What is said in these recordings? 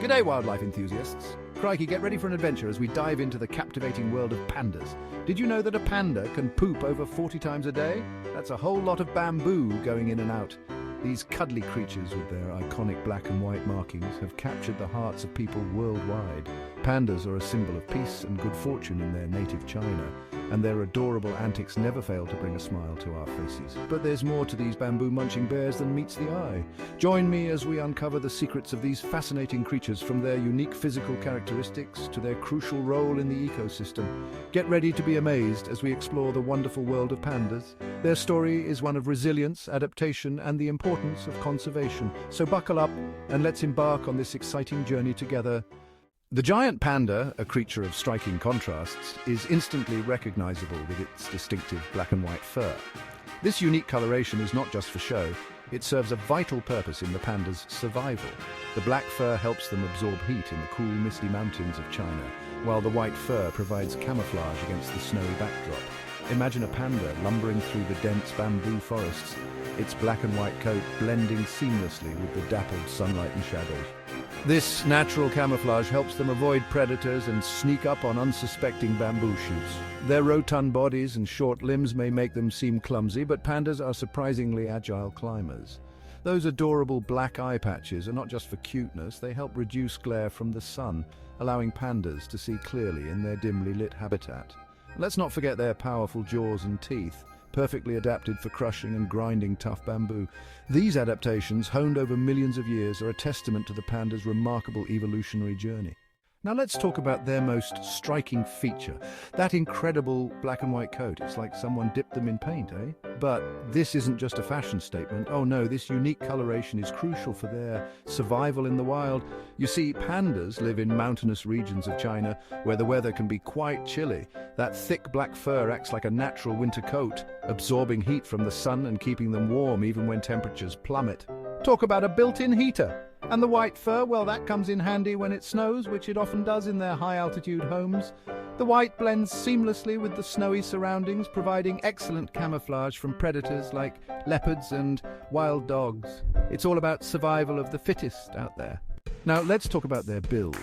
G'day, wildlife enthusiasts. Crikey, get ready for an adventure as we dive into the captivating world of pandas. Did you know that a panda can poop over 40 times a day? That's a whole lot of bamboo going in and out. These cuddly creatures with their iconic black and white markings have captured the hearts of people worldwide. Pandas are a symbol of peace and good fortune in their native China, and their adorable antics never fail to bring a smile to our faces. But there's more to these bamboo-munching bears than meets the eye. Join me as we uncover the secrets of these fascinating creatures, from their unique physical characteristics to their crucial role in the ecosystem. Get ready to be amazed as we explore the wonderful world of pandas. Their story is one of resilience, adaptation, and the importance of conservation. So buckle up and let's embark on this exciting journey together. The giant panda, a creature of striking contrasts, is instantly recognizable with its distinctive black and white fur. This unique coloration is not just for show, it serves a vital purpose in the panda's survival. The black fur helps them absorb heat in the cool, misty mountains of China, while the white fur provides camouflage against the snowy backdrop. Imagine a panda lumbering through the dense bamboo forests, its black and white coat blending seamlessly with the dappled sunlight and shadows. This natural camouflage helps them avoid predators and sneak up on unsuspecting bamboo shoots. Their rotund bodies and short limbs may make them seem clumsy, but pandas are surprisingly agile climbers. Those adorable black eye patches are not just for cuteness, they help reduce glare from the sun, allowing pandas to see clearly in their dimly lit habitat. Let's not forget their powerful jaws and teeth, perfectly adapted for crushing and grinding tough bamboo. These adaptations, honed over millions of years, are a testament to the panda's remarkable evolutionary journey. Now let's talk about their most striking feature, that incredible black and white coat. It's like someone dipped them in paint, eh? But this isn't just a fashion statement. Oh no, this unique coloration is crucial for their survival in the wild. You see, pandas live in mountainous regions of China where the weather can be quite chilly. That thick black fur acts like a natural winter coat, absorbing heat from the sun and keeping them warm even when temperatures plummet. Talk about a built-in heater! And the white fur, well, that comes in handy when it snows, which it often does in their high-altitude homes. The white blends seamlessly with the snowy surroundings, providing excellent camouflage from predators like leopards and wild dogs. It's all about survival of the fittest out there. Now, let's talk about their build.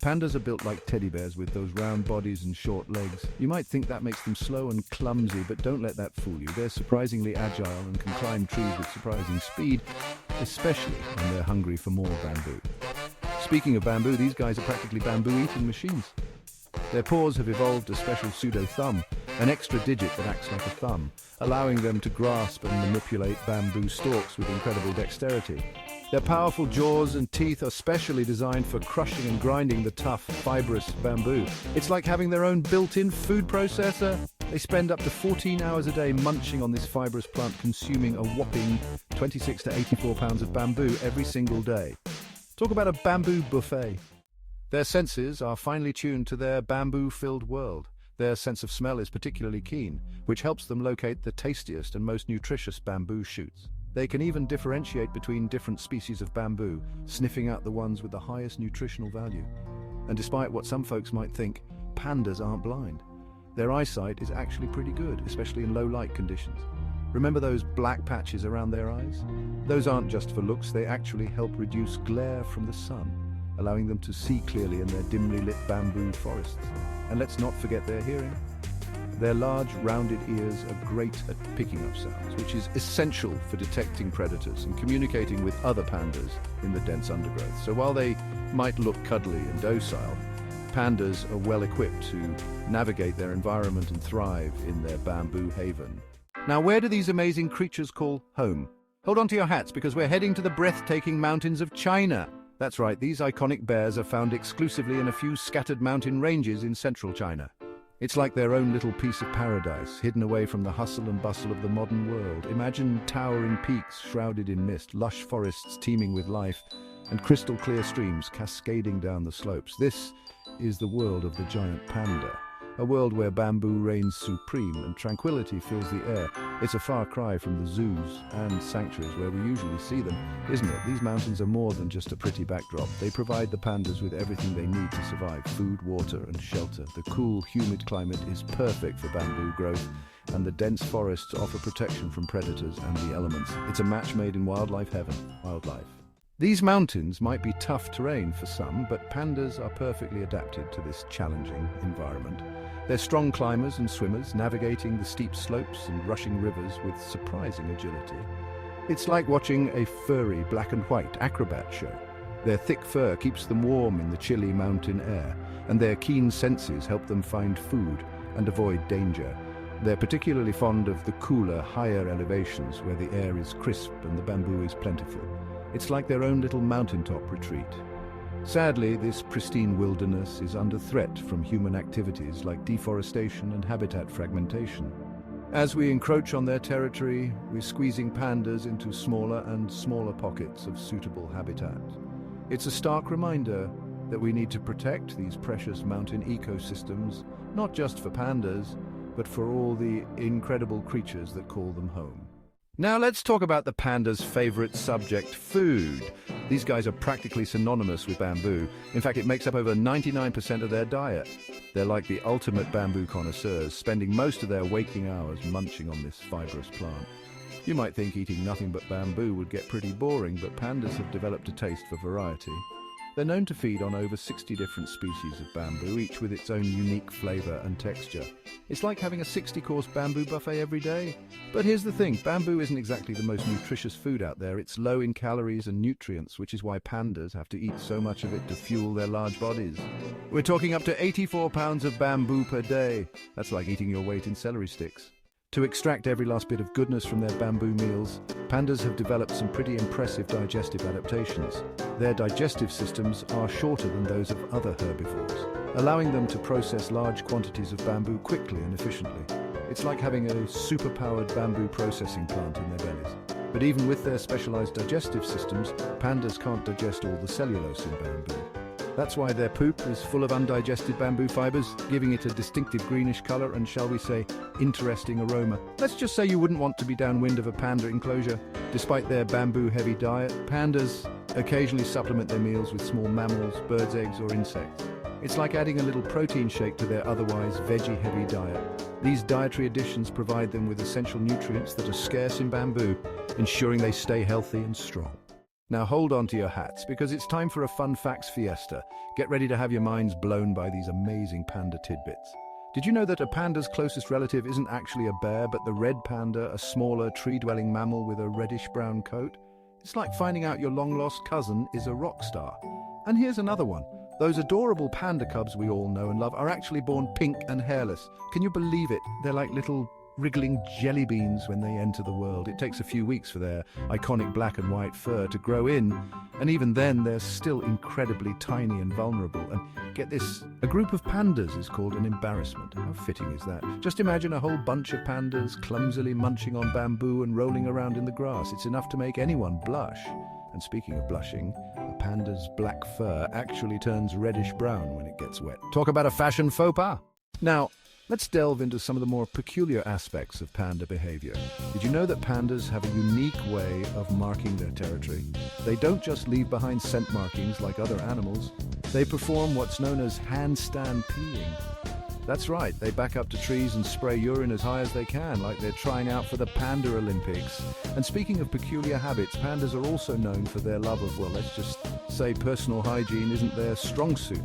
Pandas are built like teddy bears with those round bodies and short legs. You might think that makes them slow and clumsy, but don't let that fool you. They're surprisingly agile and can climb trees with surprising speed, especially when they're hungry for more bamboo. Speaking of bamboo, these guys are practically bamboo-eating machines. Their paws have evolved a special pseudo-thumb, an extra digit that acts like a thumb, allowing them to grasp and manipulate bamboo stalks with incredible dexterity. Their powerful jaws and teeth are specially designed for crushing and grinding the tough, fibrous bamboo. It's like having their own built-in food processor. They spend up to 14 hours a day munching on this fibrous plant, consuming a whopping 26 to 84 pounds of bamboo every single day. Talk about a bamboo buffet. Their senses are finely tuned to their bamboo-filled world. Their sense of smell is particularly keen, which helps them locate the tastiest and most nutritious bamboo shoots. They can even differentiate between different species of bamboo, sniffing out the ones with the highest nutritional value. And despite what some folks might think, pandas aren't blind. Their eyesight is actually pretty good, especially in low light conditions. Remember those black patches around their eyes? Those aren't just for looks, they actually help reduce glare from the sun, allowing them to see clearly in their dimly lit bamboo forests. And let's not forget their hearing. Their large, rounded ears are great at picking up sounds, which is essential for detecting predators and communicating with other pandas in the dense undergrowth. So while they might look cuddly and docile, pandas are well equipped to navigate their environment and thrive in their bamboo haven. Now, where do these amazing creatures call home? Hold on to your hats, because we're heading to the breathtaking mountains of China. That's right, these iconic bears are found exclusively in a few scattered mountain ranges in central China. It's like their own little piece of paradise, hidden away from the hustle and bustle of the modern world. Imagine towering peaks shrouded in mist, lush forests teeming with life, and crystal clear streams cascading down the slopes. This is the world of the giant panda, a world where bamboo reigns supreme and tranquility fills the air. It's a far cry from the zoos and sanctuaries where we usually see them, isn't it? These mountains are more than just a pretty backdrop. They provide the pandas with everything they need to survive: food, water, and shelter. The cool, humid climate is perfect for bamboo growth, and the dense forests offer protection from predators and the elements. It's a match made in wildlife heaven. Wildlife. These mountains might be tough terrain for some, but pandas are perfectly adapted to this challenging environment. They're strong climbers and swimmers, navigating the steep slopes and rushing rivers with surprising agility. It's like watching a furry black and white acrobat show. Their thick fur keeps them warm in the chilly mountain air, and their keen senses help them find food and avoid danger. They're particularly fond of the cooler, higher elevations where the air is crisp and the bamboo is plentiful. It's like their own little mountaintop retreat. Sadly, this pristine wilderness is under threat from human activities like deforestation and habitat fragmentation. As we encroach on their territory, we're squeezing pandas into smaller and smaller pockets of suitable habitat. It's a stark reminder that we need to protect these precious mountain ecosystems, not just for pandas, but for all the incredible creatures that call them home. Now let's talk about the panda's favorite subject, food. These guys are practically synonymous with bamboo. In fact, it makes up over 99% of their diet. They're like the ultimate bamboo connoisseurs, spending most of their waking hours munching on this fibrous plant. You might think eating nothing but bamboo would get pretty boring, but pandas have developed a taste for variety. They're known to feed on over 60 different species of bamboo, each with its own unique flavor and texture. It's like having a 60-course bamboo buffet every day. But here's the thing, bamboo isn't exactly the most nutritious food out there. It's low in calories and nutrients, which is why pandas have to eat so much of it to fuel their large bodies. We're talking up to 84 pounds of bamboo per day. That's like eating your weight in celery sticks. To extract every last bit of goodness from their bamboo meals, pandas have developed some pretty impressive digestive adaptations. Their digestive systems are shorter than those of other herbivores, allowing them to process large quantities of bamboo quickly and efficiently. It's like having a super-powered bamboo processing plant in their bellies. But even with their specialized digestive systems, pandas can't digest all the cellulose in bamboo. That's why their poop is full of undigested bamboo fibers, giving it a distinctive greenish color and, shall we say, interesting aroma. Let's just say you wouldn't want to be downwind of a panda enclosure. Despite their bamboo-heavy diet, pandas occasionally supplement their meals with small mammals, birds' eggs, or insects. It's like adding a little protein shake to their otherwise veggie-heavy diet. These dietary additions provide them with essential nutrients that are scarce in bamboo, ensuring they stay healthy and strong. Now hold on to your hats, because it's time for a fun facts fiesta. Get ready to have your minds blown by these amazing panda tidbits. Did you know that a panda's closest relative isn't actually a bear, but the red panda, a smaller tree-dwelling mammal with a reddish-brown coat? It's like finding out your long-lost cousin is a rock star. And here's another one. Those adorable panda cubs we all know and love are actually born pink and hairless. Can you believe it? They're like little wriggling jelly beans when they enter the world. It takes a few weeks for their iconic black and white fur to grow in, and even then they're still incredibly tiny and vulnerable. And get this, a group of pandas is called an embarrassment. How fitting is that? Just imagine a whole bunch of pandas clumsily munching on bamboo and rolling around in the grass. It's enough to make anyone blush. And speaking of blushing, a panda's black fur actually turns reddish-brown when it gets wet. Talk about a fashion faux pas! Now, let's delve into some of the more peculiar aspects of panda behavior. Did you know that pandas have a unique way of marking their territory? They don't just leave behind scent markings like other animals. They perform what's known as handstand peeing. That's right, they back up to trees and spray urine as high as they can, like they're trying out for the Panda Olympics. And speaking of peculiar habits, pandas are also known for their love of, well, let's just say personal hygiene isn't their strong suit.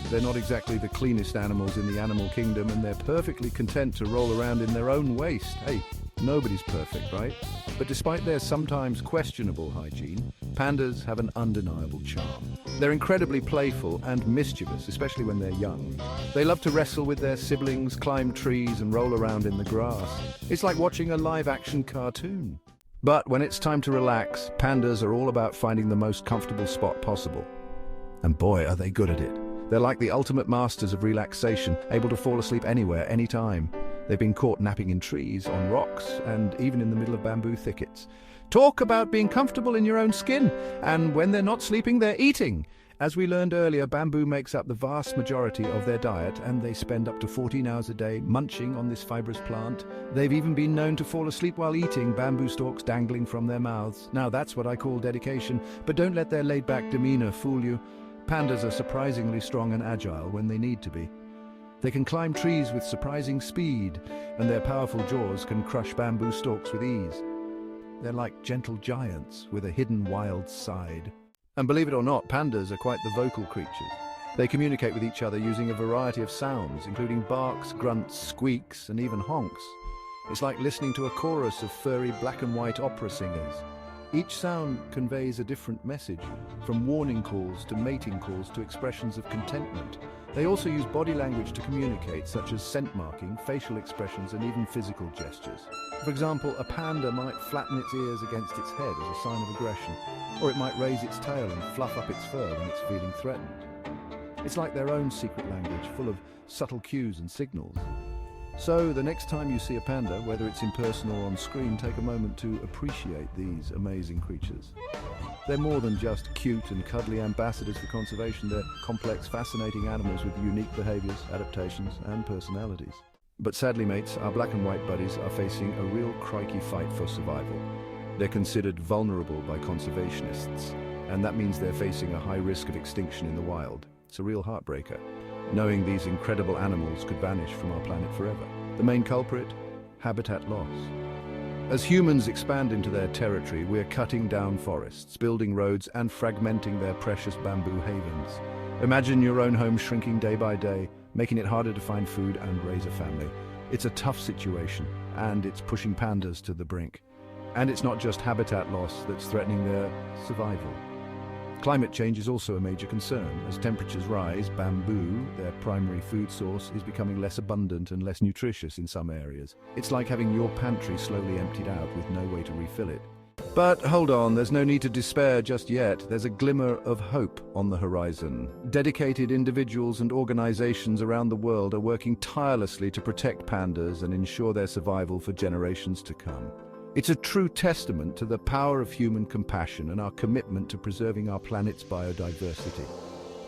They're not exactly the cleanest animals in the animal kingdom, and they're perfectly content to roll around in their own waste. Hey, nobody's perfect, right? But despite their sometimes questionable hygiene, pandas have an undeniable charm. They're incredibly playful and mischievous, especially when they're young. They love to wrestle with their siblings, climb trees, and roll around in the grass. It's like watching a live-action cartoon. But when it's time to relax, pandas are all about finding the most comfortable spot possible. And boy, are they good at it. They're like the ultimate masters of relaxation, able to fall asleep anywhere, anytime. They've been caught napping in trees, on rocks, and even in the middle of bamboo thickets. Talk about being comfortable in your own skin. And when they're not sleeping, they're eating. As we learned earlier, bamboo makes up the vast majority of their diet, and they spend up to 14 hours a day munching on this fibrous plant. They've even been known to fall asleep while eating, bamboo stalks dangling from their mouths. Now that's what I call dedication, but don't let their laid-back demeanor fool you. Pandas are surprisingly strong and agile when they need to be. They can climb trees with surprising speed, and their powerful jaws can crush bamboo stalks with ease. They're like gentle giants with a hidden wild side. And believe it or not, pandas are quite the vocal creatures. They communicate with each other using a variety of sounds, including barks, grunts, squeaks, and even honks. It's like listening to a chorus of furry black and white opera singers. Each sound conveys a different message, from warning calls to mating calls to expressions of contentment. They also use body language to communicate, such as scent marking, facial expressions, and even physical gestures. For example, a panda might flatten its ears against its head as a sign of aggression, or it might raise its tail and fluff up its fur when it's feeling threatened. It's like their own secret language, full of subtle cues and signals. So, the next time you see a panda, whether it's in person or on screen, take a moment to appreciate these amazing creatures. They're more than just cute and cuddly ambassadors for conservation. They're complex, fascinating animals with unique behaviors, adaptations, and personalities. But sadly, mates, our black and white buddies are facing a real crikey fight for survival. They're considered vulnerable by conservationists, and that means they're facing a high risk of extinction in the wild. It's a real heartbreaker, knowing these incredible animals could vanish from our planet forever. The main culprit? Habitat loss. As humans expand into their territory, we're cutting down forests, building roads, and fragmenting their precious bamboo havens. Imagine your own home shrinking day by day, making it harder to find food and raise a family. It's a tough situation, and it's pushing pandas to the brink. And it's not just habitat loss that's threatening their survival. Climate change is also a major concern. As temperatures rise, bamboo, their primary food source, is becoming less abundant and less nutritious in some areas. It's like having your pantry slowly emptied out with no way to refill it. But hold on, there's no need to despair just yet. There's a glimmer of hope on the horizon. Dedicated individuals and organizations around the world are working tirelessly to protect pandas and ensure their survival for generations to come. It's a true testament to the power of human compassion and our commitment to preserving our planet's biodiversity.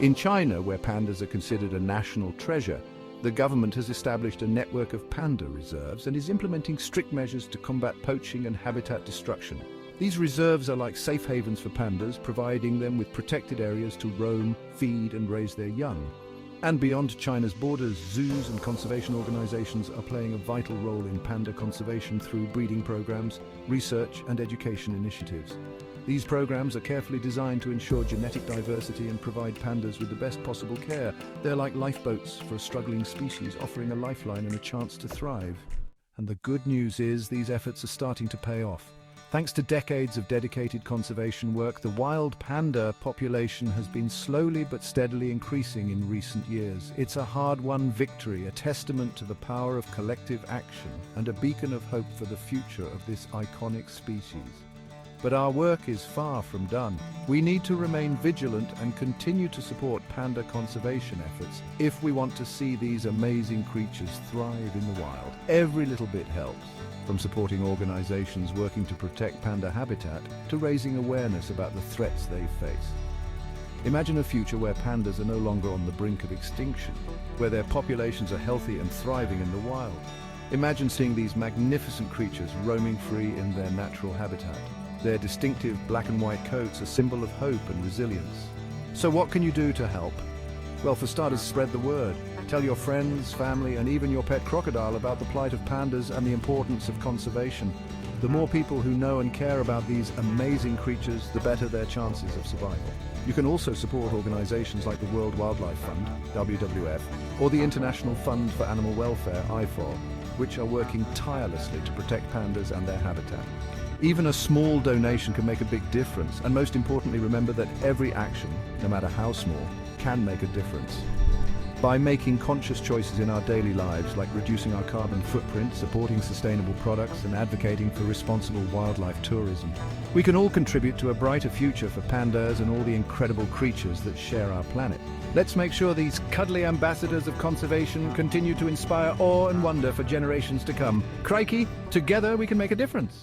In China, where pandas are considered a national treasure, the government has established a network of panda reserves and is implementing strict measures to combat poaching and habitat destruction. These reserves are like safe havens for pandas, providing them with protected areas to roam, feed, and raise their young. And beyond China's borders, zoos and conservation organizations are playing a vital role in panda conservation through breeding programs, research, and education initiatives. These programs are carefully designed to ensure genetic diversity and provide pandas with the best possible care. They're like lifeboats for a struggling species, offering a lifeline and a chance to thrive. And the good news is these efforts are starting to pay off. Thanks to decades of dedicated conservation work, the wild panda population has been slowly but steadily increasing in recent years. It's a hard-won victory, a testament to the power of collective action, and a beacon of hope for the future of this iconic species. But our work is far from done. We need to remain vigilant and continue to support panda conservation efforts if we want to see these amazing creatures thrive in the wild. Every little bit helps. From supporting organizations working to protect panda habitat to raising awareness about the threats they face. Imagine a future where pandas are no longer on the brink of extinction, where their populations are healthy and thriving in the wild. Imagine seeing these magnificent creatures roaming free in their natural habitat. Their distinctive black and white coats, a symbol of hope and resilience. So what can you do to help? Well, for starters, spread the word. Tell your friends, family, and even your pet crocodile about the plight of pandas and the importance of conservation. The more people who know and care about these amazing creatures, the better their chances of survival. You can also support organizations like the World Wildlife Fund, WWF, or the International Fund for Animal Welfare, IFAW, which are working tirelessly to protect pandas and their habitat. Even a small donation can make a big difference, and most importantly, remember that every action, no matter how small, can make a difference. By making conscious choices in our daily lives, like reducing our carbon footprint, supporting sustainable products, and advocating for responsible wildlife tourism, we can all contribute to a brighter future for pandas and all the incredible creatures that share our planet. Let's make sure these cuddly ambassadors of conservation continue to inspire awe and wonder for generations to come. Crikey, together we can make a difference.